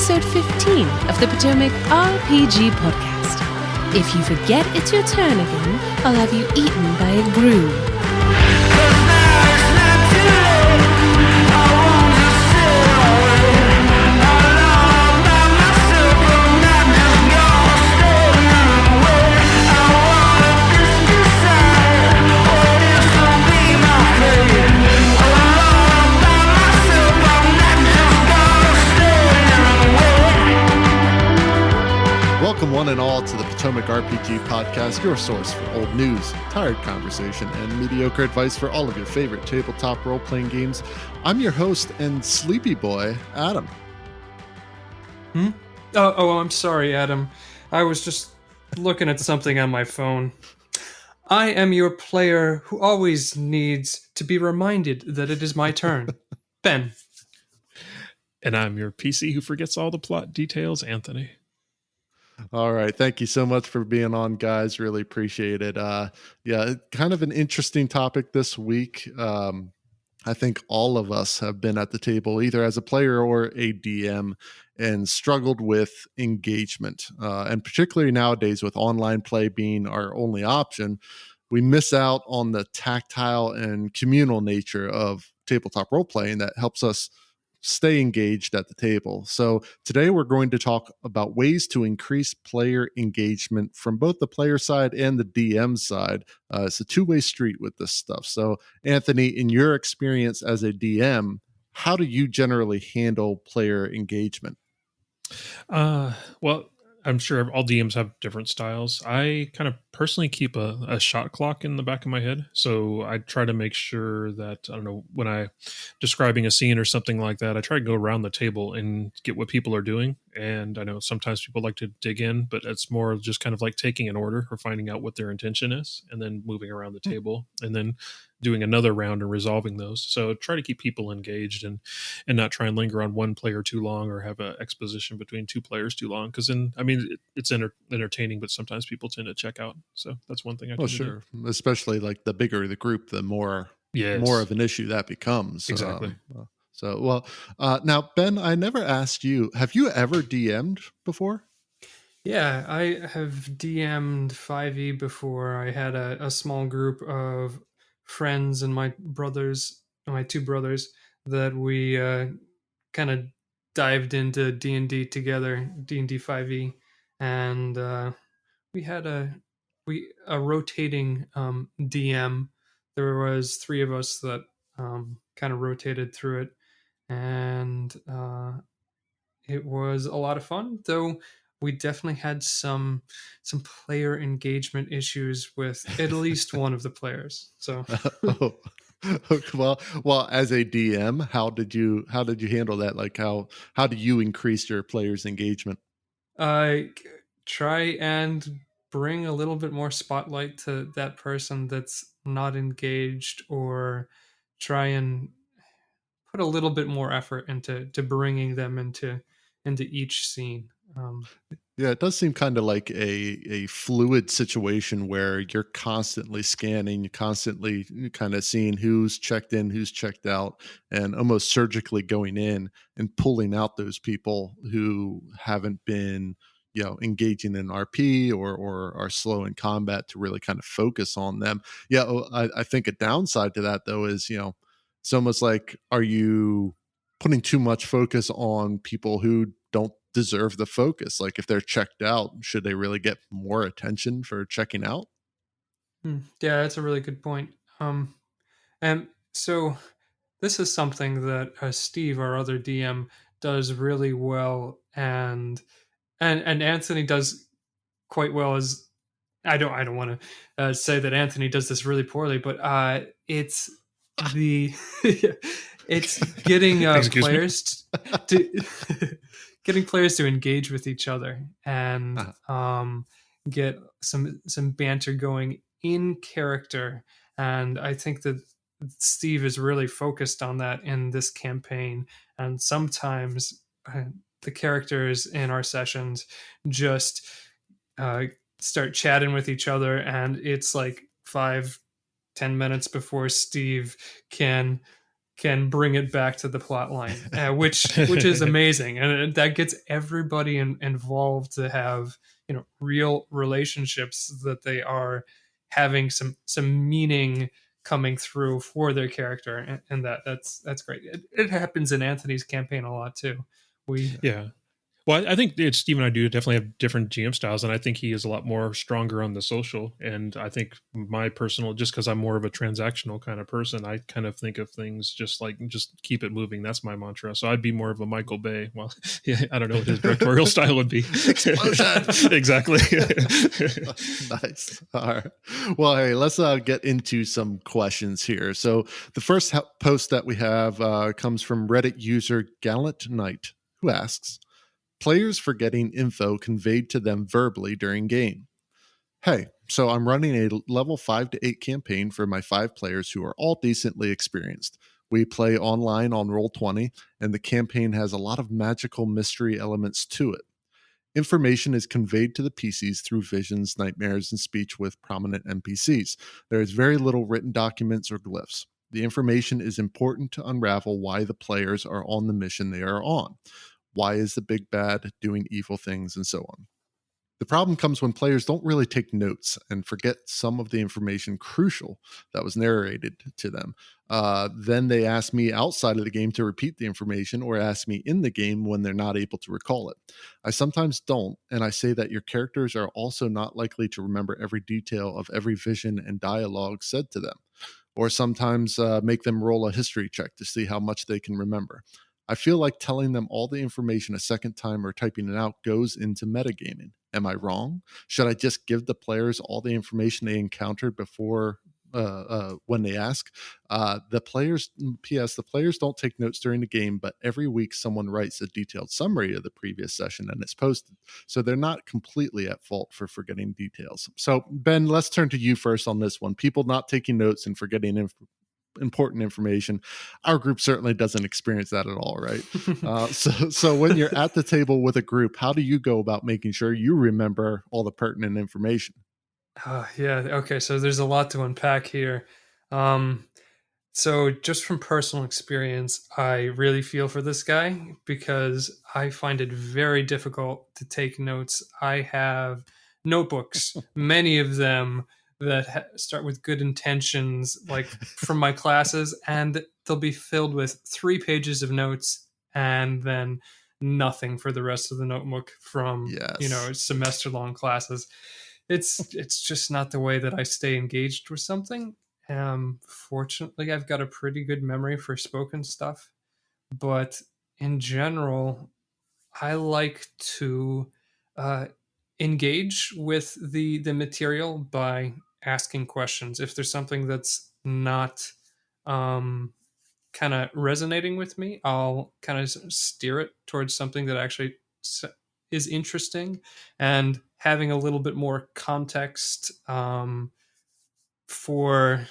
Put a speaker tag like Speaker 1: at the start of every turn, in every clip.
Speaker 1: episode 15 of the Potomac RPG Podcast. If you forget it's your turn again, I'll have you eaten by a groom.
Speaker 2: Welcome one and all to the Potomac RPG Podcast, your source for old news, tired conversation, and mediocre advice for all of your favorite tabletop role-playing games. I'm your host and sleepy boy, Adam.
Speaker 3: Oh, I'm sorry, Adam. I was just looking at something on my phone. I am your player who always needs to be reminded that it is my turn. Ben.
Speaker 4: And I'm your PC who forgets all the plot details, Anthony.
Speaker 2: All right. Thank you so much for being on, guys. Really appreciate it. Yeah, kind of an interesting topic this week. I think all of us have been at the table, either as a player or a DM, and struggled with engagement. And particularly nowadays, with online play being our only option, we miss out on the tactile and communal nature of tabletop role playing that helps us stay engaged at the table. So today we're going to talk about ways to increase player engagement from both the player side and the DM side. It's a two-way street with this stuff. So Anthony, in your experience as a DM, how do you generally handle player engagement?
Speaker 4: Well, I'm sure all DMs have different styles. I kind of personally keep a shot clock in the back of my head. So I try to make sure that, I don't know, when I describing a scene or something like that, I try to go around the table and get what people are doing. And I know sometimes people like to dig in, but it's more just kind of like taking an order or finding out what their intention is and then moving around the table and then doing another round and resolving those. So try to keep people engaged and not try and linger on one player too long or have an exposition between two players too long. Because then, I mean, it's entertaining, but sometimes people tend to check out. So that's one thing I tend to do.
Speaker 2: Especially like the bigger the group, the more of an issue that becomes.
Speaker 4: Exactly.
Speaker 2: Now, Ben, I never asked you, have you ever DM'd before?
Speaker 3: Yeah, I have DM'd 5e before. I had a small group of friends and my two brothers, that we kind of dived into D&D together, D&D 5e, and we had a rotating DM. There was three of us that kind of rotated through it, and it was a lot of fun, though we definitely had some player engagement issues with at least one of the players. So
Speaker 2: well, as a DM, how did you handle that? Like how do you increase your players' engagement?
Speaker 3: Try and bring a little bit more spotlight to that person that's not engaged, or try and put a little bit more effort into bringing them into each scene.
Speaker 2: Yeah, it does seem kind of like a fluid situation where you're constantly scanning, you're constantly kind of seeing who's checked in, who's checked out, and almost surgically going in and pulling out those people who haven't been, engaging in RP or are slow in combat, to really kind of focus on them. Yeah, I think a downside to that, though, is, it's almost like, are you putting too much focus on people who don't deserve the focus? Like if they're checked out, should they really get more attention for checking out?
Speaker 3: Yeah, that's a really good point. And so this is something that Steve, our other DM, does really well, and Anthony does quite well. As I don't want to say that Anthony does this really poorly, but it's it's getting players to getting players to engage with each other and get some banter going in character. And I think that Steve is really focused on that in this campaign. And sometimes the characters in our sessions just start chatting with each other, and it's like 5-10 minutes before Steve can can bring it back to the plot line, which is amazing, and that gets everybody involved to have real relationships, that they are having some meaning coming through for their character, and that's great. It happens in Anthony's campaign a lot too.
Speaker 4: Yeah. Well, I think Steve and I do definitely have different GM styles, and I think he is a lot more stronger on the social. And I think my personal, just because I'm more of a transactional kind of person, I kind of think of things just keep it moving. That's my mantra. So I'd be more of a Michael Bay. Well, yeah, I don't know what his directorial style would be. Explosion. Exactly.
Speaker 2: Nice. All right. Well, hey, let's get into some questions here. So the first post that we have comes from Reddit user Gallant Knight, who asks, players forgetting info conveyed to them verbally during game. Hey, so I'm running a level 5 to 8 campaign for my 5 players who are all decently experienced. We play online on Roll20, and the campaign has a lot of magical mystery elements to it. Information is conveyed to the PCs through visions, nightmares, and speech with prominent NPCs. There is very little written documents or glyphs. The information is important to unravel why the players are on the mission they are on. Why is the big bad doing evil things, and so on. The problem comes when players don't really take notes and forget some of the information crucial that was narrated to them. Then they ask me outside of the game to repeat the information, or ask me in the game when they're not able to recall it. I sometimes don't, and I say that your characters are also not likely to remember every detail of every vision and dialogue said to them, or sometimes make them roll a history check to see how much they can remember. I feel like telling them all the information a second time or typing it out goes into metagaming. Am I wrong? Should I just give the players all the information they encountered before when they ask? The players don't take notes during the game, but every week someone writes a detailed summary of the previous session and it's posted. So they're not completely at fault for forgetting details. So Ben, let's turn to you first on this one. People not taking notes and forgetting important information. Our group certainly doesn't experience that at all, right? So when you're at the table with a group, how do you go about making sure you remember all the pertinent information?
Speaker 3: Yeah. Okay. So there's a lot to unpack here. So just from personal experience, I really feel for this guy, because I find it very difficult to take notes. I have notebooks, many of them that start with good intentions, like from my classes, and they'll be filled with 3 pages of notes and then nothing for the rest of the notebook from semester-long classes. It's just not the way that I stay engaged with something. Fortunately, I've got a pretty good memory for spoken stuff, but in general, I like to engage with the material by asking questions. If there's something that's not kind of resonating with me, I'll kind of steer it towards something that actually is interesting, and having a little bit more context for,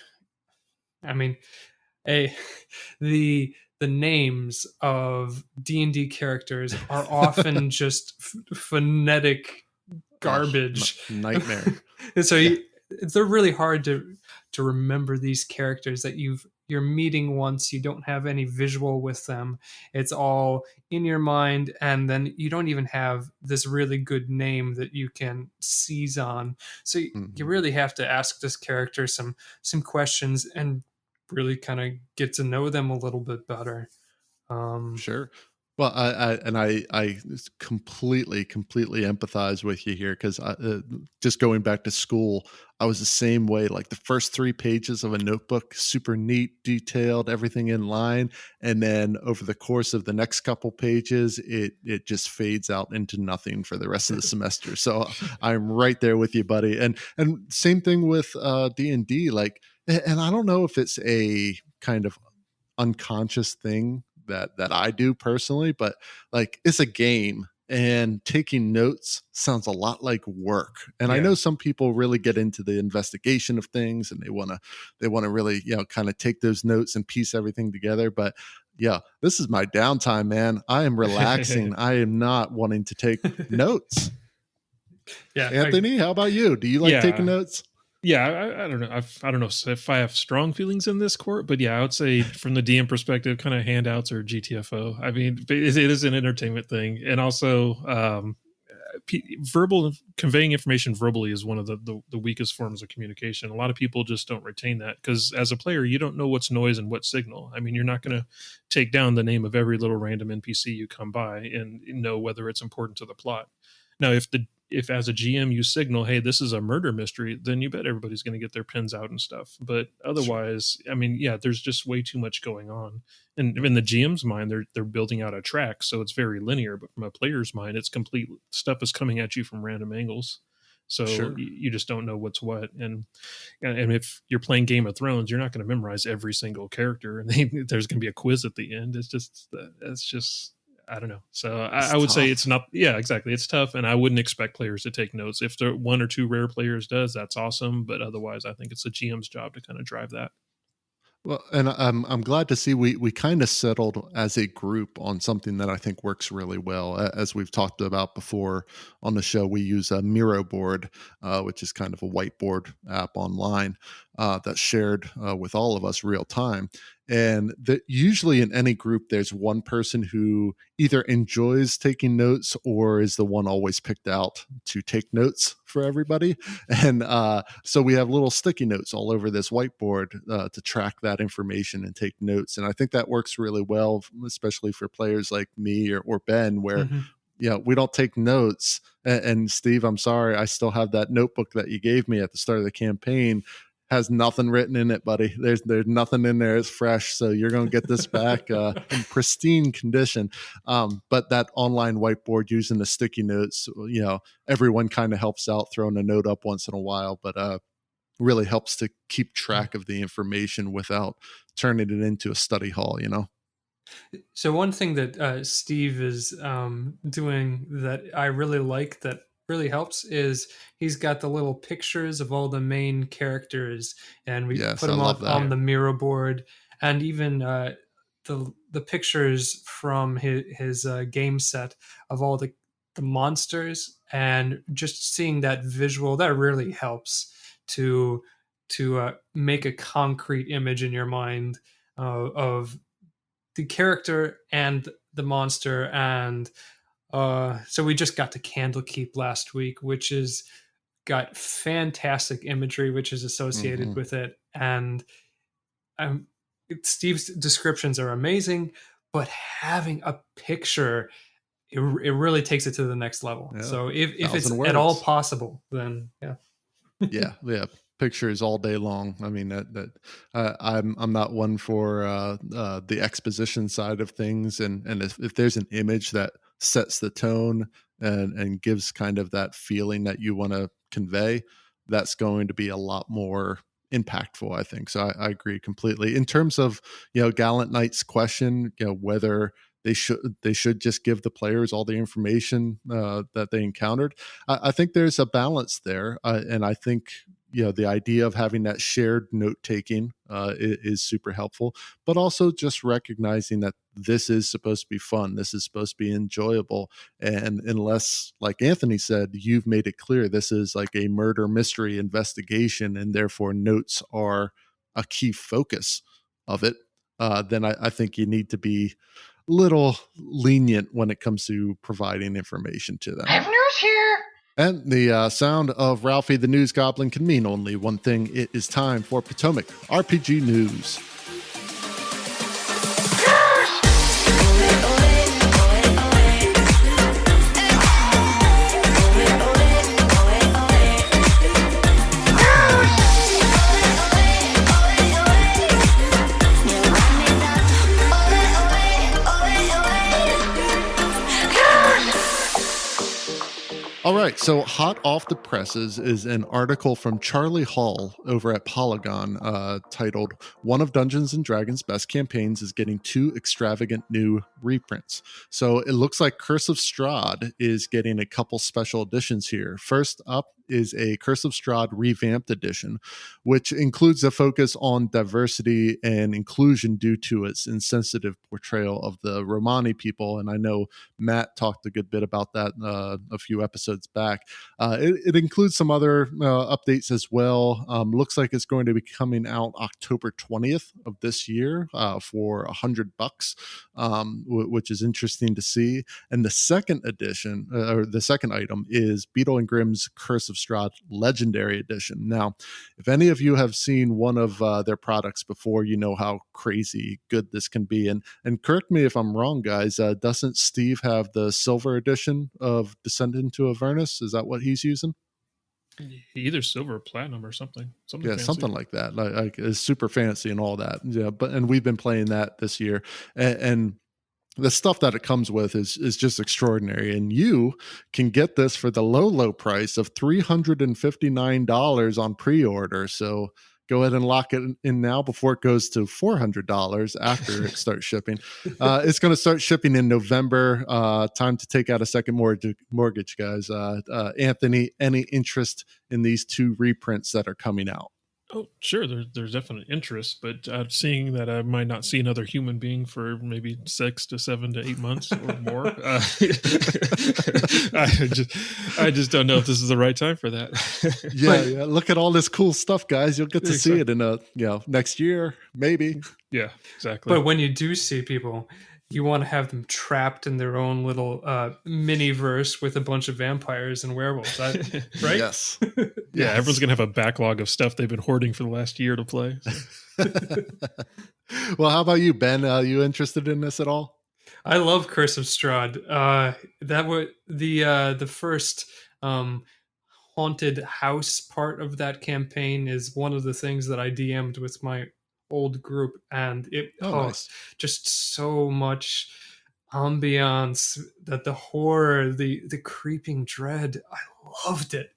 Speaker 3: I mean, the names of D&D characters are often just phonetic garbage.
Speaker 2: Nightmare.
Speaker 3: So they're really hard to remember these characters that you're meeting once. You don't have any visual with them. It's all in your mind, and then you don't even have this really good name that you can seize on. So you really have to ask this character some questions and really kind of get to know them a little bit better.
Speaker 2: Sure. Well, I completely empathize with you here, because just going back to school, I was the same way. Like the first 3 pages of a notebook, super neat, detailed, everything in line, and then over the course of the next couple pages, it just fades out into nothing for the rest of the semester. So I'm right there with you, buddy. And same thing with D&D. Like, and I don't know if it's a kind of unconscious thing that I do personally, but like it's a game, and taking notes sounds a lot like work. And I know some people really get into the investigation of things, and they want to really, kind of take those notes and piece everything together. But yeah, this is my downtime, man. I am relaxing. I am not wanting to take notes.
Speaker 3: Yeah.
Speaker 2: Anthony, how about you? Do you like taking notes?
Speaker 4: Yeah, I don't know. I don't know if I have strong feelings in this court, but yeah, I would say from the DM perspective, kind of handouts or GTFO. I mean, it is an entertainment thing, and also verbal conveying information verbally is one of the weakest forms of communication. A lot of people just don't retain that because as a player, you don't know what's noise and what's signal. I mean, you're not going to take down the name of every little random NPC you come by and know whether it's important to the plot. Now, if as a GM you signal, hey, this is a murder mystery, then you bet everybody's going to get their pens out and stuff. But otherwise, I mean, yeah, there's just way too much going on. And in the GM's mind, they're building out a track, so it's very linear. But from a player's mind, it's complete stuff is coming at you from random angles. So
Speaker 2: Sure.
Speaker 4: you just don't know what's what. And if you're playing Game of Thrones, you're not going to memorize every single character, and there's going to be a quiz at the end. It's just I don't know. So I would say it's not. Yeah, exactly. It's tough, and I wouldn't expect players to take notes. If there one or two rare players does, that's awesome. But otherwise, I think it's the GM's job to kind of drive that.
Speaker 2: Well, and I'm glad to see we kind of settled as a group on something that I think works really well. As we've talked about before on the show, we use a Miro board, which is kind of a whiteboard app online that's shared with all of us real time. And usually in any group, there's one person who either enjoys taking notes or is the one always picked out to take notes for everybody. And so we have little sticky notes all over this whiteboard to track that information and take notes. And I think that works really well, especially for players like me or Ben, where we don't take notes. And Steve, I'm sorry, I still have that notebook that you gave me at the start of the campaign. Has nothing written in it, buddy. There's nothing in there. It's fresh. So you're going to get this back in pristine condition. But that online whiteboard using the sticky notes, everyone kind of helps out throwing a note up once in a while, but really helps to keep track of the information without turning it into a study hall,
Speaker 3: So one thing that Steve is doing that I really like that really helps is he's got the little pictures of all the main characters, and we
Speaker 2: Yes,
Speaker 3: put them
Speaker 2: I love
Speaker 3: up
Speaker 2: that.
Speaker 3: on the Miro board, and even the pictures from his game set of all the monsters, and just seeing that visual that really helps to make a concrete image in your mind of the character and the monster. And so we just got to Candlekeep last week, which is got fantastic imagery which is associated with it, and Steve's descriptions are amazing, but having a picture, it really takes it to the next level.
Speaker 2: Yeah,
Speaker 3: so if it's
Speaker 2: 1,000
Speaker 3: at all
Speaker 2: words.
Speaker 3: possible, then
Speaker 2: yeah pictures all day long. I mean I'm not one for the exposition side of things, and if there's an image that sets the tone and gives kind of that feeling that you want to convey, that's going to be a lot more impactful, I think. So I agree completely. In terms of Gallant Knight's question, whether they should just give the players all the information that they encountered, I think there's a balance there, and I think the idea of having that shared note taking is super helpful, but also just recognizing that this is supposed to be fun, this is supposed to be enjoyable, and unless, like Anthony said, you've made it clear this is like a murder mystery investigation and therefore notes are a key focus of it, then I think you need to be a little lenient when it comes to providing information to them.
Speaker 5: I have news here.
Speaker 2: And the sound of Ralphie the News Goblin can mean only one thing. It is time for Potomac RPG News. All right, so hot off the presses is an article from Charlie Hall over at Polygon titled, "One of Dungeons & Dragons' best campaigns is getting 2 extravagant new reprints." So it looks like Curse of Strahd is getting a couple special editions here. First up is a Curse of Strahd revamped edition, which includes a focus on diversity and inclusion due to its insensitive portrayal of the Romani people. And I know Matt talked a good bit about that a few episodes back. It includes some other updates as well. Looks like it's going to be coming out October 20th of this year for $100, which is interesting to see. And the second edition, or the second item, is Beetle and Grimm's Curse of Strahd Legendary Edition. Now, if any of you have seen one of their products before, you know how crazy good this can be. And correct me if I'm wrong, guys, doesn't Steve have the silver edition of Descendant to Avernus? Is that what he's using?
Speaker 4: Either silver or platinum or something. Yeah,
Speaker 2: fancy. Something like that. Like it's super fancy and all that. Yeah, and we've been playing that this year, and the stuff that it comes with is just extraordinary. And you can get this for the low price of $359 on pre-order. So go ahead and lock it in now before it goes to $400 after it starts shipping. It's going to start shipping in November. Time to take out a second mortgage, guys. Anthony, any interest in these two reprints that are coming out?
Speaker 4: Oh, sure. There's definite interest, but seeing that I might not see another human being for maybe 6 to 7 to 8 months or more, I just don't know if this is the right time for that.
Speaker 2: Yeah. Look at all this cool stuff, guys. You'll get to see it in next year, maybe.
Speaker 4: Yeah, exactly.
Speaker 3: But when you do see people, you want to have them trapped in their own little mini-verse with a bunch of vampires and werewolves, right?
Speaker 2: Yes.
Speaker 4: Yeah, everyone's going to have a backlog of stuff they've been hoarding for the last year to play. So.
Speaker 2: Well, how about you, Ben? You interested in this at all?
Speaker 3: I love Curse of Strahd. That was the first haunted house part of that campaign is one of the things that I DM'd with my old group, and it
Speaker 2: nice.
Speaker 3: Just so much ambiance, that the horror, the creeping dread. I loved it.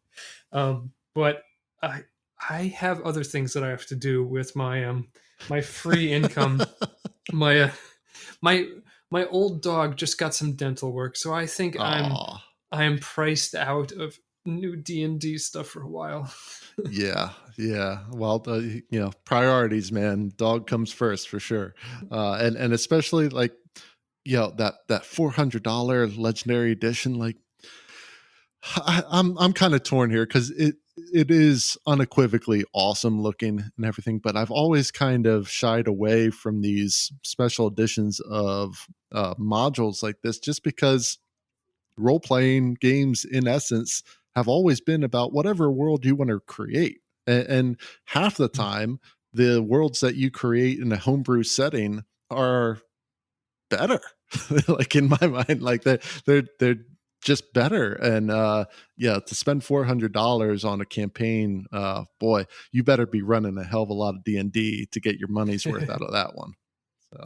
Speaker 3: But I have other things that I have to do with my my free income. My old dog just got some dental work, so I think I'm priced out of new D&D stuff for a while.
Speaker 2: Yeah. Well, priorities, man. Dog comes first for sure. And especially like, that $400 legendary edition. Like, I'm kind of torn here because it is unequivocally awesome looking and everything, but I've always kind of shied away from these special editions of modules like this, just because role-playing games, in essence, have always been about whatever world you want to create. And half the time, the worlds that you create in a homebrew setting are better. Like in my mind, like they're just better. And to spend $400 on a campaign, boy, you better be running a hell of a lot of D&D to get your money's worth out of that one. So,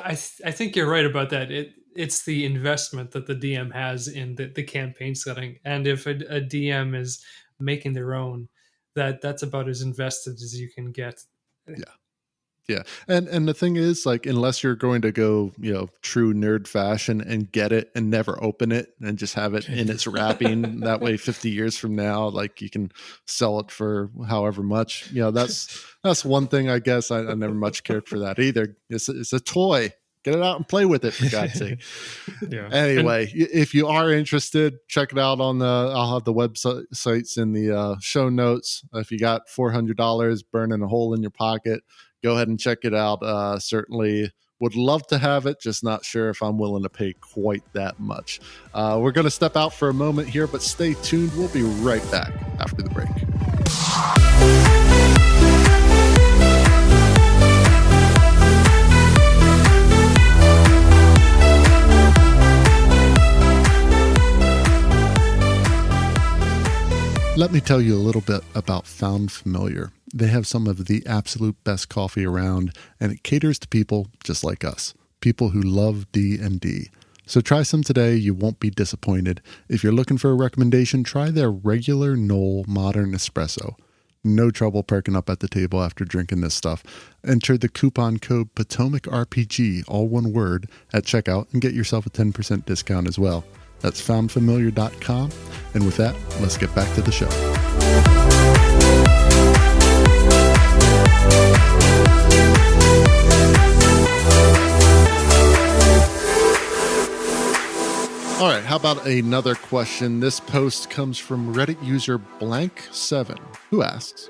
Speaker 3: I think you're right about that. It's the investment that the DM has in the campaign setting, and if a DM is making their own, that's about as invested as you can get.
Speaker 2: Yeah. And the thing is, like, unless you're going to go, true nerd fashion and get it and never open it and just have it in its wrapping, that way 50 years from now, like, you can sell it for however much. That's one thing, I guess. I never much cared for that either. It's a toy. Get it out and play with it, for God's sake.
Speaker 4: Yeah.
Speaker 2: Anyway, if you are interested, check it out I'll have the websites in the show notes. If you got $400 burning a hole in your pocket, go ahead and check it out. Certainly would love to have it, just not sure if I'm willing to pay quite that much. We're going to step out for a moment here, but stay tuned. We'll be right back after the break. Let me tell you a little bit about Found Familiar. They have some of the absolute best coffee around, and it caters to people just like us, people who love D&D. So try some today. You won't be disappointed. If you're looking for a recommendation, try their regular Knoll Modern Espresso. No trouble perking up at the table after drinking this stuff. Enter the coupon code Potomac RPG, all one word, at checkout and get yourself a 10% discount as well. That's foundfamiliar.com. And with that, let's get back to the show. All right, how about another question? This post comes from Reddit user blank7, who asks,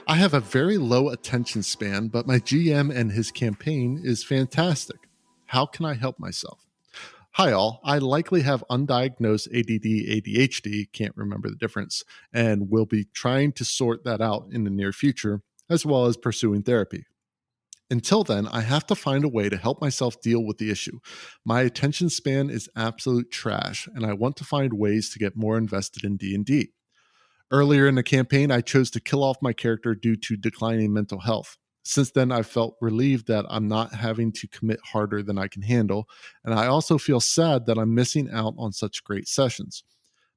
Speaker 2: I have a very low attention span, but my GM and his campaign is fantastic. How can I help myself? Hi all, I likely have undiagnosed ADD, ADHD, can't remember the difference, and will be trying to sort that out in the near future, as well as pursuing therapy. Until then, I have to find a way to help myself deal with the issue. My attention span is absolute trash, and I want to find ways to get more invested in D&D. Earlier in the campaign, I chose to kill off my character due to declining mental health. Since then, I've felt relieved that I'm not having to commit harder than I can handle, and I also feel sad that I'm missing out on such great sessions.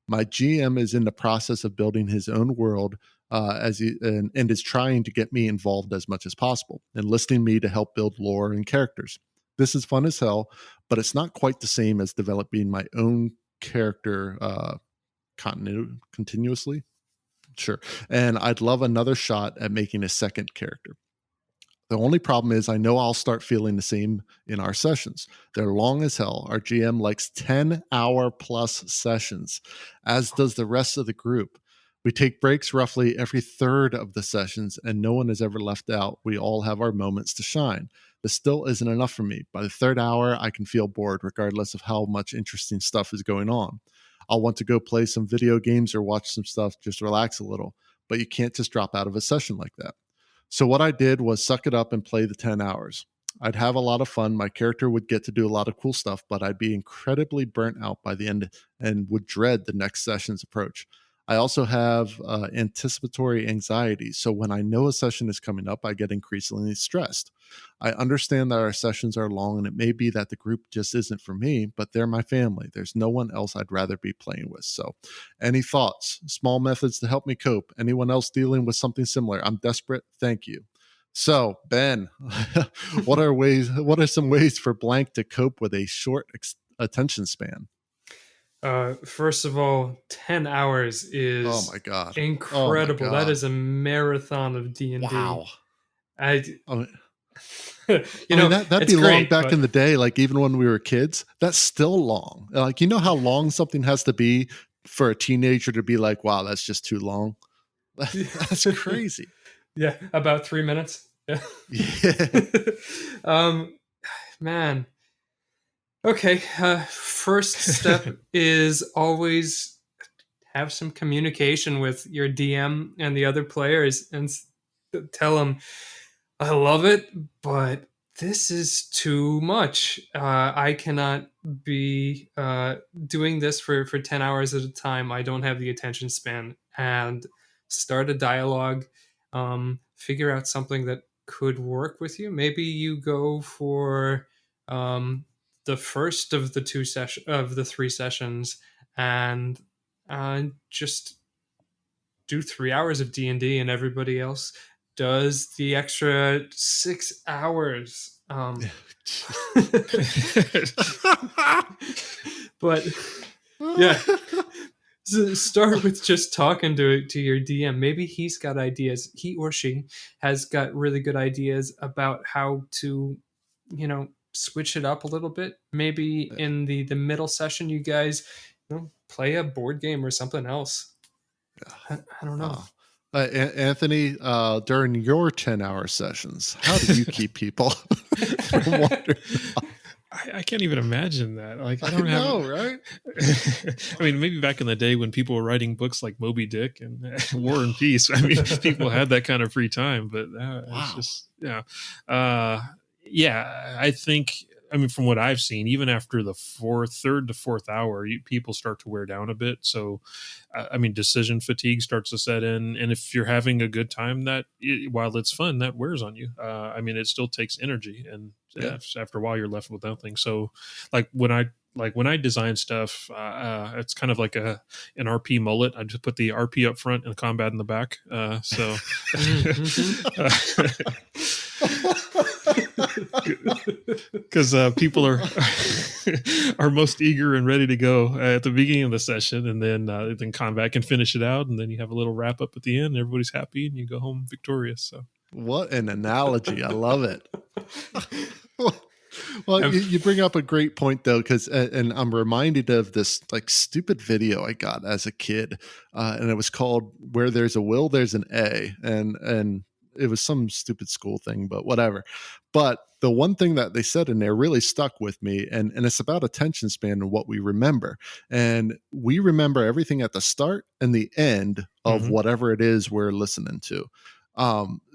Speaker 2: My GM is in the process of building his own world and is trying to get me involved as much as possible, enlisting me to help build lore and characters. This is fun as hell, but it's not quite the same as developing my own character continuously. Sure. And I'd love another shot at making a second character. The only problem is I know I'll start feeling the same in our sessions. They're long as hell. Our GM likes 10-hour plus sessions, as does the rest of the group. We take breaks roughly every third of the sessions, and no one is ever left out. We all have our moments to shine. This still isn't enough for me. By the third hour, I can feel bored, regardless of how much interesting stuff is going on. I'll want to go play some video games or watch some stuff, just relax a little. But you can't just drop out of a session like that. So what I did was suck it up and play the 10 hours. I'd have a lot of fun. My character would get to do a lot of cool stuff, but I'd be incredibly burnt out by the end and would dread the next session's approach. I also have anticipatory anxiety. So when I know a session is coming up, I get increasingly stressed. I understand that our sessions are long, and it may be that the group just isn't for me, but they're my family. There's no one else I'd rather be playing with. So any thoughts, small methods to help me cope? Anyone else dealing with something similar? I'm desperate. Thank you. So Ben, what are some ways for Blank to cope with a short attention span?
Speaker 3: First of all, 10 hours is
Speaker 2: oh my God.
Speaker 3: incredible.
Speaker 2: Oh my God.
Speaker 3: That is a marathon of D&D.
Speaker 2: Wow.
Speaker 3: That'd
Speaker 2: be long back in the day, like even when we were kids. That's still long. Like, you know how long something has to be for a teenager to be like, wow, that's just too long. That's crazy.
Speaker 3: Yeah, about 3 minutes. Yeah. Man. Okay, first step is always have some communication with your DM and the other players and tell them, I love it, but this is too much. I cannot be doing this for 10 hours at a time. I don't have the attention span. And start a dialogue, figure out something that could work with you. Maybe you go for the first of the 3 sessions and just do 3 hours of D&D, and everybody else does the extra 6 hours. But yeah, so start with just talking to your DM. Maybe he's got ideas. He or she has got really good ideas about how to, switch it up a little bit. Maybe in the middle session, you guys play a board game or something else. I don't know.
Speaker 2: Anthony, during your 10-hour sessions, how do you keep people from wandering off?
Speaker 4: I can't even imagine that. Like, I
Speaker 2: know, right?
Speaker 4: I mean, maybe back in the day when people were writing books like Moby Dick and War and Peace, I mean, people had that kind of free time. But it's just, I think, from what I've seen, even after the third to fourth hour, people start to wear down a bit. So, decision fatigue starts to set in. And if you're having a good time, while it's fun, that wears on you. It still takes energy, and after a while, you're left with nothing. So, when I design stuff, it's kind of like an RP mullet. I just put the RP up front and combat in the back. because people are most eager and ready to go at the beginning of the session, and then come back and finish it out, and then you have a little wrap up at the end, and everybody's happy, and you go home victorious. So
Speaker 2: what an analogy! I love it. Well, you bring up a great point though, because and I'm reminded of this like stupid video I got as a kid, and it was called "Where There's a Will, There's an A," and it was some stupid school thing, but whatever. But the one thing that they said in there really stuck with me, and it's about attention span and what we remember. And we remember everything at the start and the end of whatever it is we're listening to.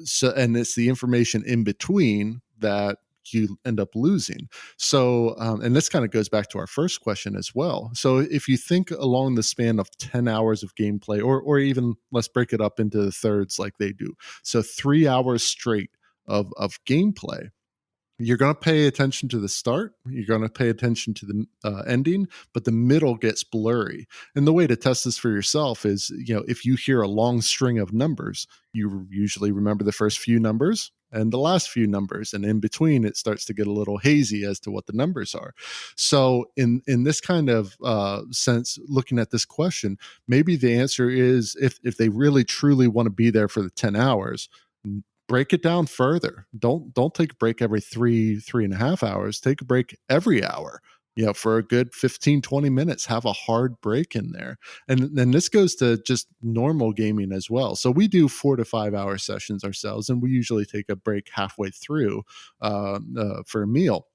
Speaker 2: So, and it's the information in between that you end up losing. So, and this kind of goes back to our first question as well. So if you think along the span of 10 hours of gameplay, or even let's break it up into the thirds like they do. So 3 hours straight of gameplay, you're going to pay attention to the start, you're going to pay attention to the ending, but the middle gets blurry. And the way to test this for yourself is, if you hear a long string of numbers, you usually remember the first few numbers and the last few numbers, and in between it starts to get a little hazy as to what the numbers are. So in this kind of sense, looking at this question, maybe the answer is if they really truly want to be there for the 10 hours, break it down further. Don't take a break every 3.5 hours. Take a break every hour, for a good 15-20 minutes. Have a hard break in there. And then this goes to just normal gaming as well. So we do 4 to 5 hour sessions ourselves, and we usually take a break halfway through for a meal.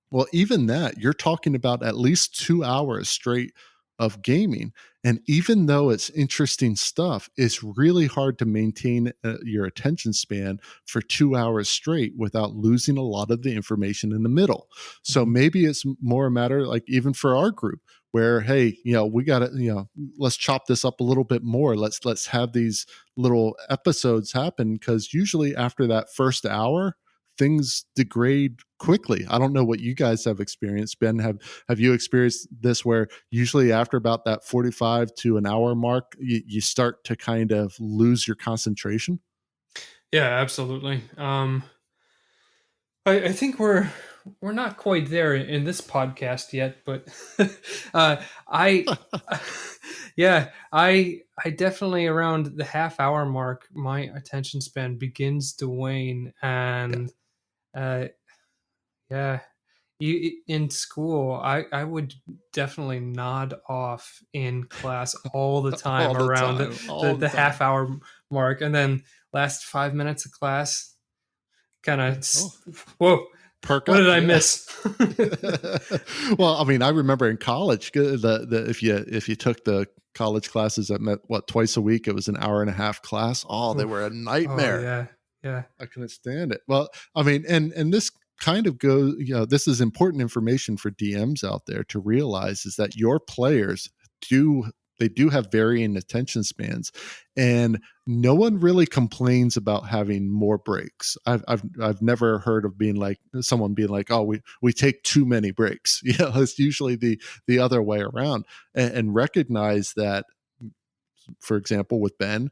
Speaker 2: Well, even that, you're talking about at least 2 hours straight of gaming. And even though it's interesting stuff, it's really hard to maintain your attention span for 2 hours straight without losing a lot of the information in the middle. So maybe it's more a matter, like even for our group, where, hey, we got to, let's chop this up a little bit more. Let's have these little episodes happen, because usually after that first hour, things degrade quickly. I don't know what you guys have experienced. Ben, have you experienced this, where usually after about that 45 to an hour mark, you start to kind of lose your concentration?
Speaker 3: Yeah, absolutely. I think we're not quite there in this podcast yet, but I definitely, around the half hour mark, my attention span begins to wane. And in school, I would definitely nod off in class all the time around the half hour mark, and then last 5 minutes of class, kind of whoa.
Speaker 2: Perk
Speaker 3: what
Speaker 2: up,
Speaker 3: did I miss?
Speaker 2: Well, I mean, I remember in college, if you took the college classes that met twice a week, it was an hour and a half class. Oh, they were a nightmare.
Speaker 3: Yeah.
Speaker 2: I couldn't stand it. Well, I mean, and this kind of goes, this is important information for DMs out there to realize, is that your players do have varying attention spans, and no one really complains about having more breaks. I've never heard of someone being like, oh, we take too many breaks. It's usually the other way around, and recognize that, for example, with Ben,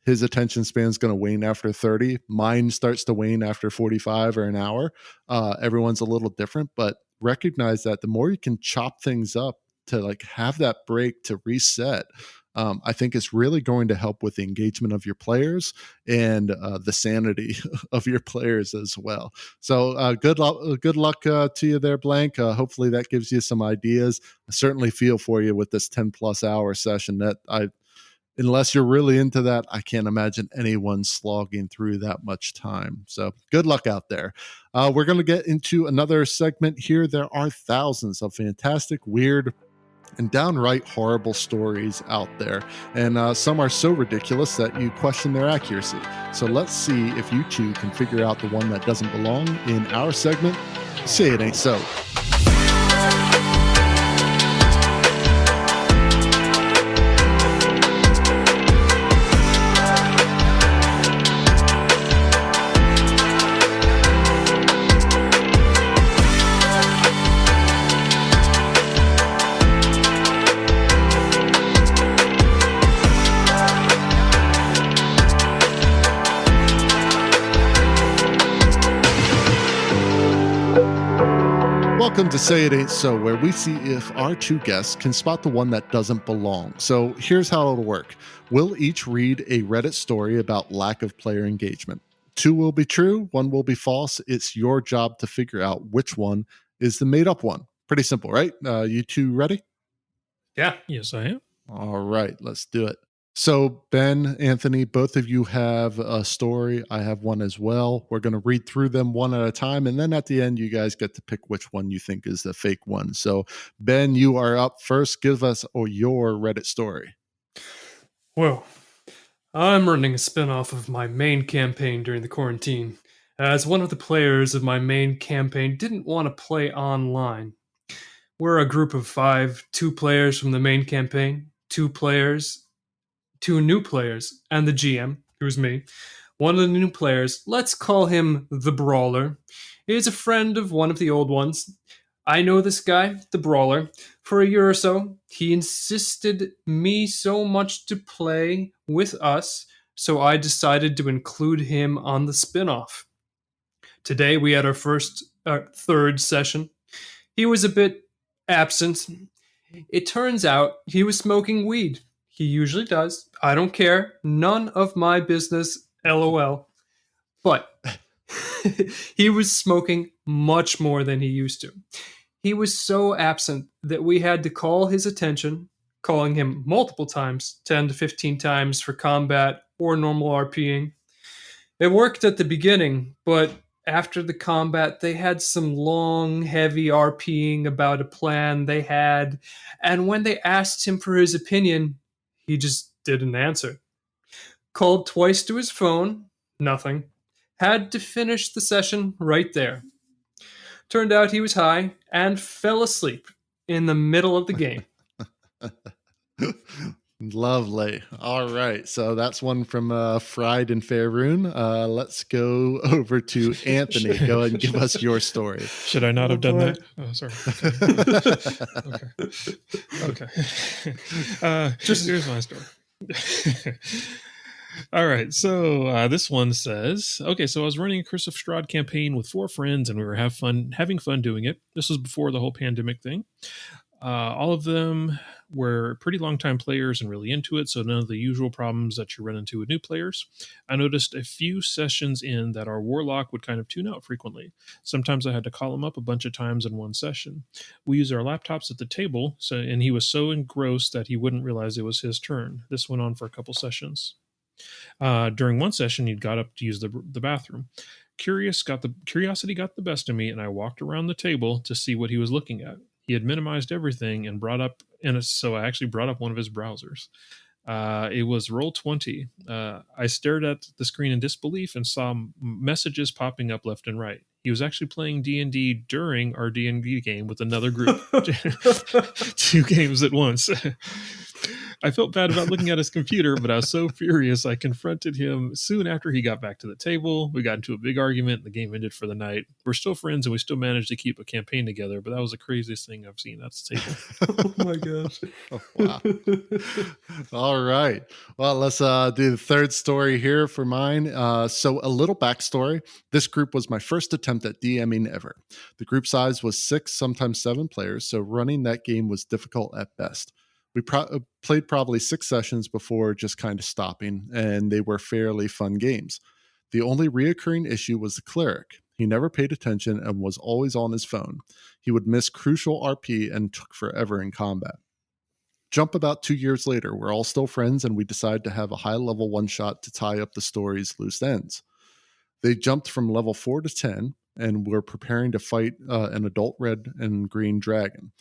Speaker 2: his attention span is going to wane after 30. Mine starts to wane after 45 or an hour. Everyone's a little different, but recognize that the more you can chop things up to have that break to reset, I think it's really going to help with the engagement of your players and the sanity of your players as well. So good luck to you there, Blank. Hopefully that gives you some ideas. I certainly feel for you with this 10+ hour session. That unless you're really into that, I can't imagine anyone slogging through that much time. So good luck out there. We're going to get into another segment here. There are thousands of fantastic, weird, and downright horrible stories out there. And some are so ridiculous that you question their accuracy. So let's see if you two can figure out the one that doesn't belong in our segment, Say It Ain't So. Welcome to Say It Ain't So, where we see if our two guests can spot the one that doesn't belong. So here's how it'll work. We'll each read a Reddit story about lack of player engagement. 2 will be true, 1 will be false. It's your job to figure out which one is the made-up one. Pretty simple, right? You two ready?
Speaker 3: Yeah.
Speaker 4: Yes, I am.
Speaker 2: All right, let's do it. So Ben, Anthony, both of you have a story. I have one as well. We're going to read through them one at a time. And then at the end, you guys get to pick which one you think is the fake one. So Ben, you are up first. Give us your Reddit story.
Speaker 3: Well, I'm running a spin-off of my main campaign during the quarantine, as one of the players of my main campaign didn't want to play online. We're a group of 5, 2 players from the main campaign, 2 new players, and the GM, who's me. One of the new players, let's call him the Brawler, is a friend of one of the old ones. I know this guy, the Brawler, for a year or so. He insisted me so much to play with us, so I decided to include him on the spin-off. Today we had our third session. He was a bit absent. It turns out he was smoking weed. He usually does. I don't care. None of my business, LOL. But he was smoking much more than he used to. He was so absent that we had to call his attention, calling him multiple times, 10 to 15 times for combat or normal RPing. It worked at the beginning, but after the combat, they had some long, heavy RPing about a plan they had, and when they asked him for his opinion, he just didn't answer. Called twice to his phone, nothing. Had to finish the session right there. Turned out he was high and fell asleep in the middle of the game.
Speaker 2: Lovely. All right. So that's one from Fried and Fairroon. Let's go over to Anthony. Go ahead and give us your story.
Speaker 4: Should I not have done that? Oh, sorry. Okay. Here's my story. All right. So this one says, okay, so I was running a Curse of Strahd campaign with 4 friends, and we were having fun doing it. This was before the whole pandemic thing. All of them were pretty long-time players and really into it, so none of the usual problems that you run into with new players. I noticed a few sessions in that our warlock would kind of tune out frequently. Sometimes I had to call him up a bunch of times in one session. We used our laptops at the table, and he was so engrossed that he wouldn't realize it was his turn. This went on for a couple sessions. During one session, he'd got up to use the bathroom. Curiosity got the best of me, and I walked around the table to see what he was looking at. He had minimized everything and so I actually brought up one of his browsers. It was Roll20. I stared at the screen in disbelief and saw messages popping up left and right. He was actually playing D&D during our D&D game with another group. 2 games at once. I felt bad about looking at his computer, but I was so furious I confronted him soon after he got back to the table. We got into a big argument and the game ended for the night. We're still friends and we still managed to keep a campaign together, but that was the craziest thing I've seen at the table.
Speaker 3: Oh my gosh.
Speaker 2: Oh, wow. All right. Well, let's do the third story here for mine. So a little backstory. This group was my first attempt at DMing ever. The group size was 6, sometimes 7 players, so running that game was difficult at best. We played probably 6 sessions before just kind of stopping, and they were fairly fun games. The only reoccurring issue was the cleric. He never paid attention and was always on his phone. He would miss crucial RP and took forever in combat. Jump about 2 years later, we're all still friends, and we decide to have a high-level one-shot to tie up the story's loose ends. They jumped from level 4 to 10, and we're preparing to fight an adult red and green dragons.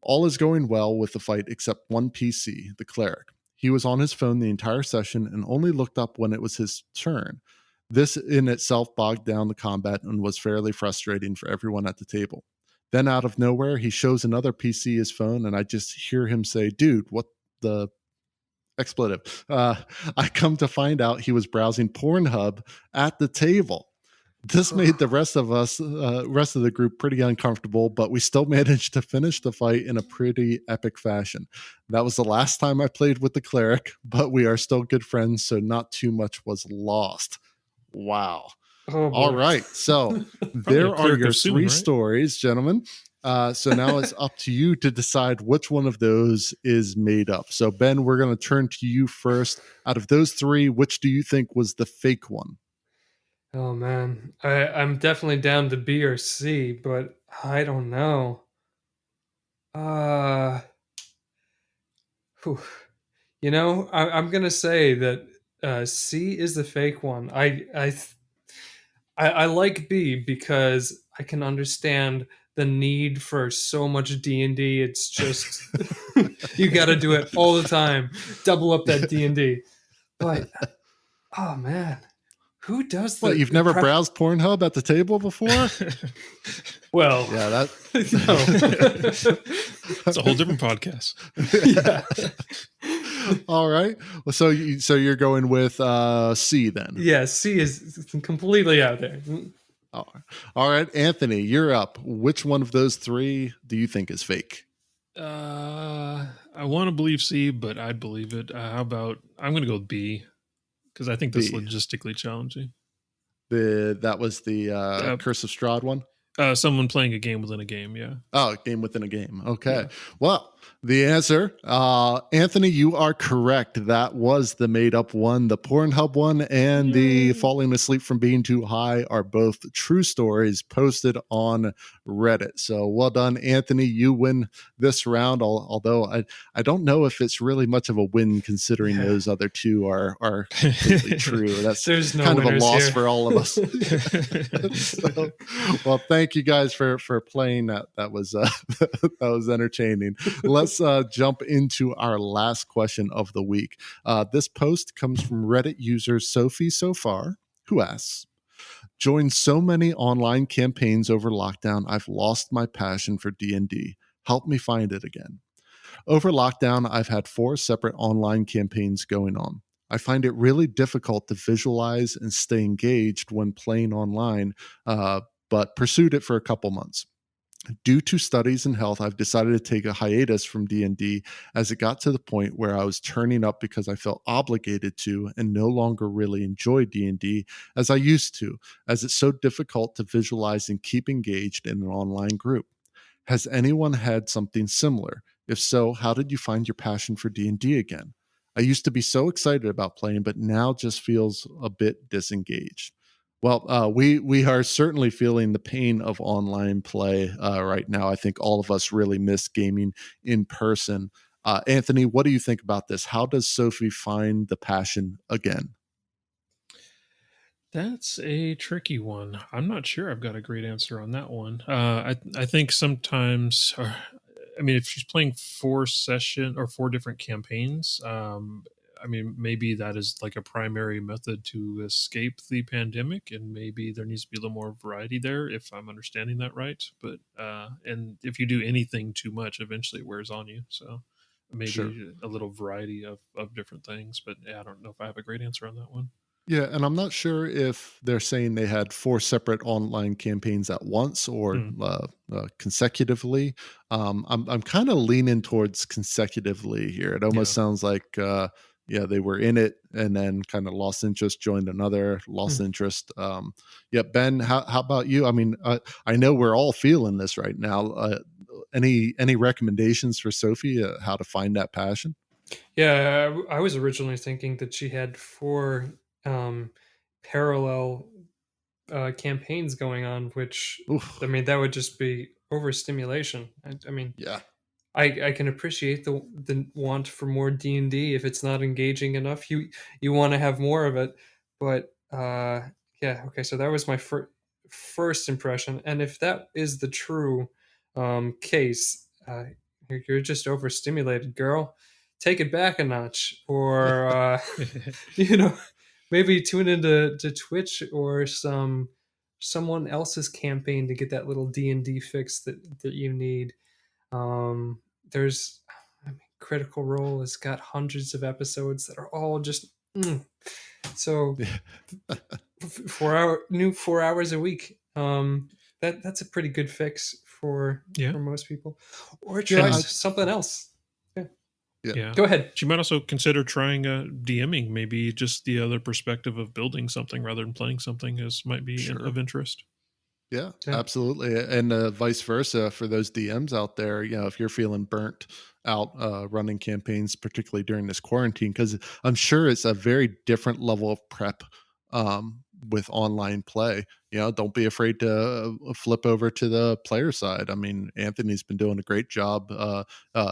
Speaker 2: All is going well with the fight except one PC, the cleric. He was on his phone the entire session and only looked up when it was his turn. This in itself bogged down the combat and was fairly frustrating for everyone at the table. Then out of nowhere, he shows another PC his phone, and I just hear him say, "Dude, what the expletive?" I come to find out he was browsing Pornhub at the table. This made the rest of the group pretty uncomfortable, but we still managed to finish the fight in a pretty epic fashion. That was the last time I played with the cleric, but we are still good friends, so not too much was lost. Wow.
Speaker 3: Oh
Speaker 2: All
Speaker 3: boy.
Speaker 2: right. So
Speaker 4: Probably
Speaker 2: there
Speaker 4: a
Speaker 2: are
Speaker 4: cleric
Speaker 2: your
Speaker 4: of Soon,
Speaker 2: three
Speaker 4: right?
Speaker 2: stories, gentlemen. So now it's up to you to decide which one of those is made up. So, Ben, we're going to turn to you first. Out of those three, which do you think was the fake one?
Speaker 3: Oh man, I'm definitely down to B or C, but I don't know. Uh, whew. I'm gonna say that C is the fake one. I like B because I can understand the need for so much D&D. It's just you got to do it all the time. Double up that D&D. But oh man, who does
Speaker 2: What, you've never browsed Pornhub at the table before?
Speaker 3: Well,
Speaker 2: Yeah, that.
Speaker 4: It's a whole different podcast.
Speaker 3: Yeah.
Speaker 2: All right. Well, so you're going with C then.
Speaker 3: Yeah, C is completely out there.
Speaker 2: All right, Anthony, you're up. Which one of those three do you think is fake?
Speaker 4: I want to believe C, but I'd believe it. How about I'm going to go with B because I think that's
Speaker 2: B.
Speaker 4: logistically challenging.
Speaker 2: That was the Curse of Strahd one?
Speaker 4: Someone playing a game within a game, yeah.
Speaker 2: Oh, game within a game. Okay.
Speaker 4: Yeah.
Speaker 2: Well, the answer, Anthony, you are correct. That was the made up one. The Pornhub one and the falling asleep from being too high are both true stories posted on Reddit. So well done, Anthony. You win this round, although I don't know if it's really much of a win considering those other two are completely true. That's
Speaker 3: There's no
Speaker 2: kind of a loss
Speaker 3: here.
Speaker 2: for all of us. So, well, thank you guys for playing. That was that was entertaining. Let's jump into our last question of the week. This post comes from Reddit user Sophie So Far, who asks, joined so many online campaigns over lockdown, I've lost my passion for D&D. Help me find it again. Over lockdown, I've had 4 separate online campaigns going on. I find it really difficult to visualize and stay engaged when playing online, but pursued it for a couple months. Due to studies in health, I've decided to take a hiatus from D&D as it got to the point where I was turning up because I felt obligated to and no longer really enjoy D&D as I used to, as it's so difficult to visualize and keep engaged in an online group. Has anyone had something similar? If so, how did you find your passion for D&D again? I used to be so excited about playing, but now just feels a bit disengaged. Well, we are certainly feeling the pain of online play right now. I think all of us really miss gaming in person. Anthony, what do you think about this? How does Sophie find the passion again?
Speaker 4: That's a tricky one. I'm not sure I've got a great answer on that one. I think sometimes, I mean, if she's playing 4 different campaigns, I mean, maybe that is like a primary method to escape the pandemic, and maybe there needs to be a little more variety there, if I'm understanding that right. But and if you do anything too much, eventually it wears on you. So maybe a little variety of different things. But yeah, I don't know if I have a great answer on that one.
Speaker 2: Yeah, and I'm not sure if they're saying they had 4 separate online campaigns at once or consecutively. I'm kind of leaning towards consecutively here. It almost sounds like they were in it and then kind of lost interest, joined another, lost interest. Ben, how about you? I mean, I know we're all feeling this right now. Any recommendations for Sophie how to find that passion?
Speaker 3: Yeah, I was originally thinking that she had 4 parallel campaigns going on, which I mean that would just be overstimulation. I mean, I can appreciate the want for more D&D if it's not engaging enough. You want to have more of it, but okay. So that was my first impression, and if that is the true case, you're just overstimulated, girl. Take it back a notch, or maybe tune into Twitch or someone else's campaign to get that little D&D fix that you need. There's Critical Role has got hundreds of episodes that are all just so 4 hours a week. That's a pretty good fix for most people, or try something else.
Speaker 4: Yeah.
Speaker 3: Go ahead.
Speaker 4: But you might also consider trying DMing. Maybe just the other perspective of building something rather than playing something might be
Speaker 2: Sure.
Speaker 4: of interest.
Speaker 2: Yeah,
Speaker 3: Yeah.
Speaker 2: absolutely. And vice versa for those DMs out there, if you're feeling burnt out running campaigns, particularly during this quarantine, because I'm sure it's a very different level of prep with online play. Don't be afraid to flip over to the player side. I mean, Anthony's been doing a great job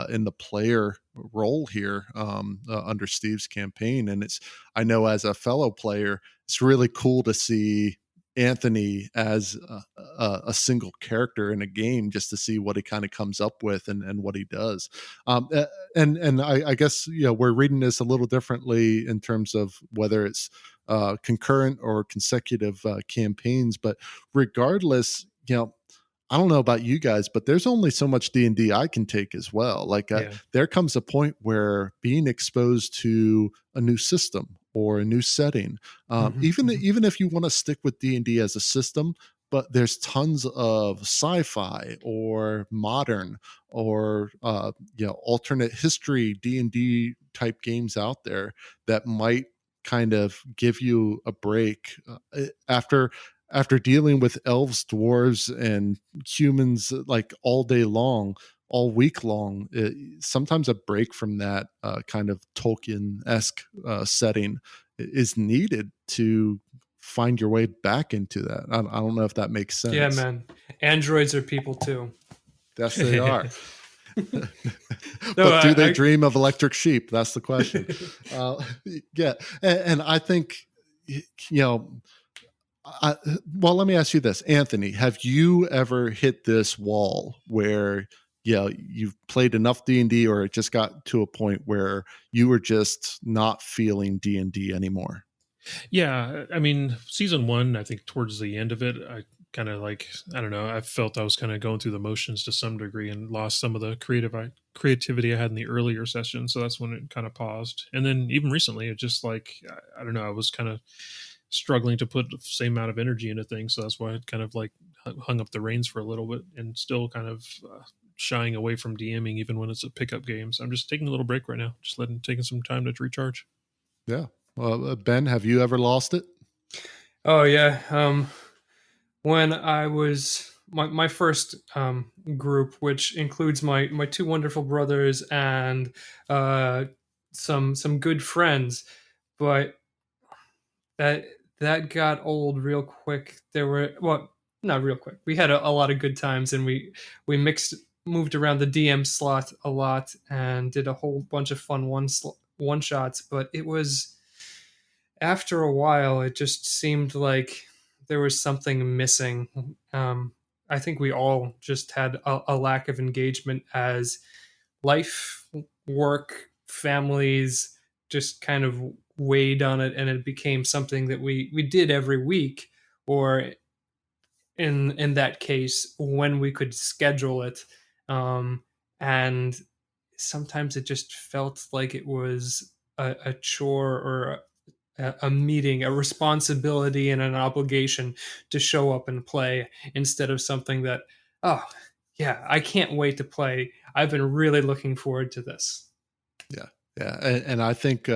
Speaker 2: in the player role here under Steve's campaign. And I know as a fellow player, it's really cool to see Anthony as a single character in a game, just to see what he kind of comes up with and what he does. And I guess we're reading this a little differently in terms of whether it's concurrent or consecutive campaigns, but regardless, I don't know about you guys, but there's only so much D&D I can take as well. Like there comes a point where being exposed to a new system or a new setting, even if you want to stick with D&D as a system, but there's tons of sci-fi or modern or alternate history D&D type games out there that might kind of give you a break after dealing with elves, dwarves, and humans like all day long, all week long. Sometimes a break from that kind of Tolkien-esque setting is needed to find your way back into that. I don't know if that makes sense.
Speaker 3: Yeah, man. Androids are people too.
Speaker 2: Yes, they are.
Speaker 3: No,
Speaker 2: But do they dream of electric sheep? That's the question. Yeah. And I think, well, let me ask you this, Anthony, have you ever hit this wall where you've played enough D&D, or it just got to a point where you were just not feeling D&D anymore?
Speaker 4: Yeah, I mean, season 1, I think towards the end of it, I kind of I don't know, I felt I was kind of going through the motions to some degree and lost some of the creativity I had in the earlier session. So that's when it kind of paused. And then even recently, it just I don't know, I was kind of struggling to put the same amount of energy into things. So that's why I kind of hung up the reins for a little bit, and still kind of shying away from DMing even when it's a pickup game. So I'm just taking a little break right now, just taking some time to recharge.
Speaker 2: Yeah. Well, Ben, have you ever lost it?
Speaker 3: Oh yeah. When I was my first group, which includes my two wonderful brothers and some good friends, but that got old real quick. There were, well, not real quick. We had a lot of good times, and we moved around the DM slot a lot and did a whole bunch of fun one shots. But it was, after a while, it just seemed like there was something missing. I think we all just had a lack of engagement as life, work, families just kind of weighed on it, and it became something that we did every week, or in that case when we could schedule it. And sometimes it just felt like it was a chore, or a meeting, a responsibility, and an obligation to show up and play, instead of something that, oh yeah, I can't wait to play. I've been really looking forward to this.
Speaker 2: Yeah. And I think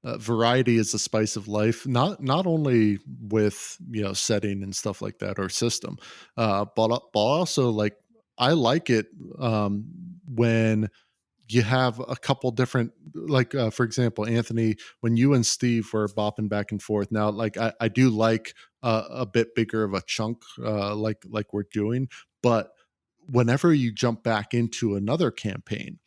Speaker 2: variety is the spice of life, not only with setting and stuff like that, or system, but also I like it when you have a couple different, for example, Anthony, when you and Steve were bopping back and forth. Now, I do like a bit bigger of a chunk, like we're doing, but whenever you jump back into another campaign,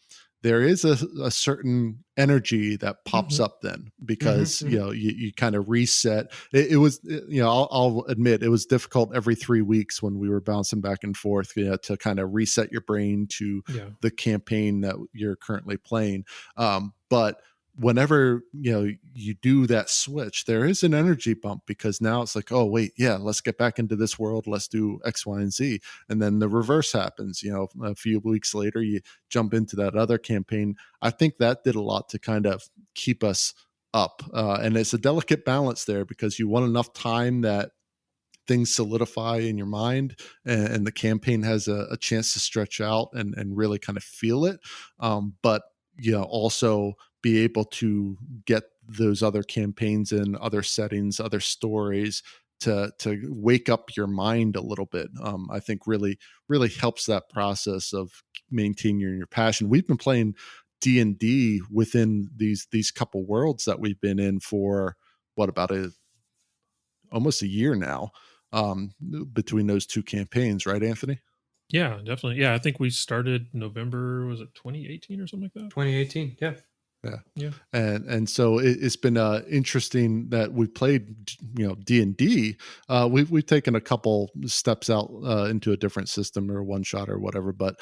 Speaker 2: there is a certain energy that pops up then, because you kind of reset. It was I'll admit it was difficult every 3 weeks when we were bouncing back and forth to kind of reset your brain to the campaign that you're currently playing. But whenever you do that switch, there is an energy bump, because now it's like, oh wait, yeah, let's get back into this world, let's do X, Y, and Z. And then the reverse happens. A few weeks later you jump into that other campaign. I think that did a lot to kind of keep us up, and it's a delicate balance there, because you want enough time that things solidify in your mind, and the campaign has a chance to stretch out and really kind of feel it. But also be able to get those other campaigns in, other settings, other stories to wake up your mind a little bit. I think really helps that process of maintaining your passion. We've been playing D&D within these couple worlds that we've been in for about almost a year now, between those two campaigns, right, Anthony?
Speaker 4: Yeah, definitely. Yeah, I think we started November, was it 2018 or something like that?
Speaker 3: 2018, yeah.
Speaker 2: Yeah. And so it's been interesting that we played, D&D. We've taken a couple steps out into a different system or one shot or whatever, but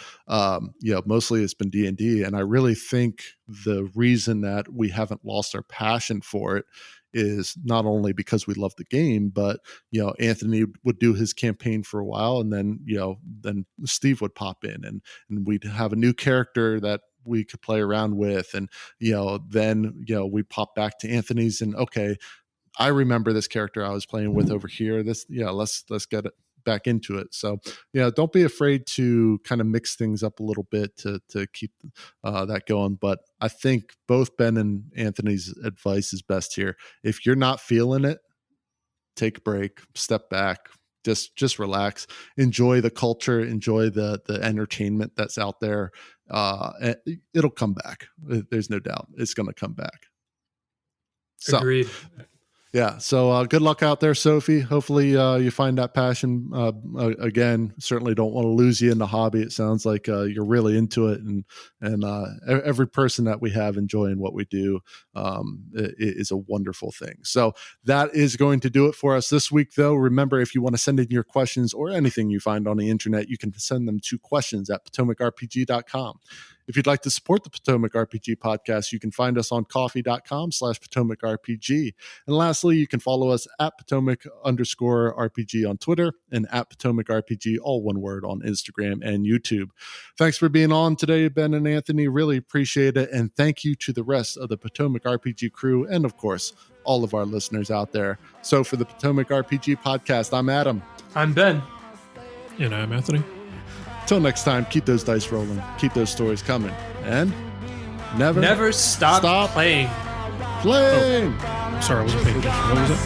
Speaker 2: mostly it's been D&D. And I really think the reason that we haven't lost our passion for it is not only because we love the game, but Anthony would do his campaign for a while, and then Steve would pop in, and we'd have a new character that we could play around with, and then we pop back to Anthony's, and okay, I remember this character I was playing with over here. Let's get it back into it. So don't be afraid to kind of mix things up a little bit to keep that going. But I think both Ben and Anthony's advice is best here. If you're not feeling it, take a break, step back, just relax, enjoy the culture, enjoy the entertainment that's out there. It'll come back. There's no doubt it's going to come back. So,
Speaker 3: agreed.
Speaker 2: Yeah. So good luck out there, Sophie. Hopefully you find that passion. Again, certainly don't want to lose you in the hobby. It sounds like you're really into it, and every person that we have enjoying what we do is a wonderful thing. So that is going to do it for us this week, though. Remember, if you want to send in your questions or anything you find on the internet, you can send them to questions@PotomacRPG.com. If you'd like to support the Potomac RPG Podcast, you can find us on coffee.com/PotomacRPG. And lastly, you can follow us at Potomac_RPG on Twitter and at Potomac RPG, all one word, on Instagram and YouTube. Thanks for being on today, Ben and Anthony. Really appreciate it. And thank you to the rest of the Potomac RPG crew and, of course, all of our listeners out there. So for the Potomac RPG Podcast, I'm Adam.
Speaker 3: I'm Ben.
Speaker 4: And I'm Anthony.
Speaker 2: Till next time, keep those dice rolling, keep those stories coming, and never
Speaker 3: stop playing.
Speaker 2: Playing!
Speaker 4: Oh, sorry, I wasn't paying attention. What was that?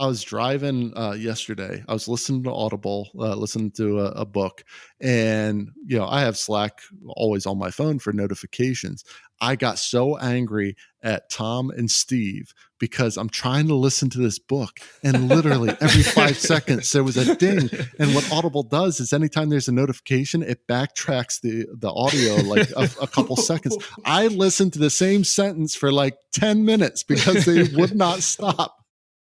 Speaker 2: I was driving yesterday. I was listening to Audible, listening to a book, and I have Slack always on my phone for notifications. I got so angry at Tom and Steve because I'm trying to listen to this book, and literally every 5 seconds there was a ding. And what Audible does is anytime there's a notification, it backtracks the audio like a couple seconds. I listened to the same sentence for like 10 minutes because they would not stop.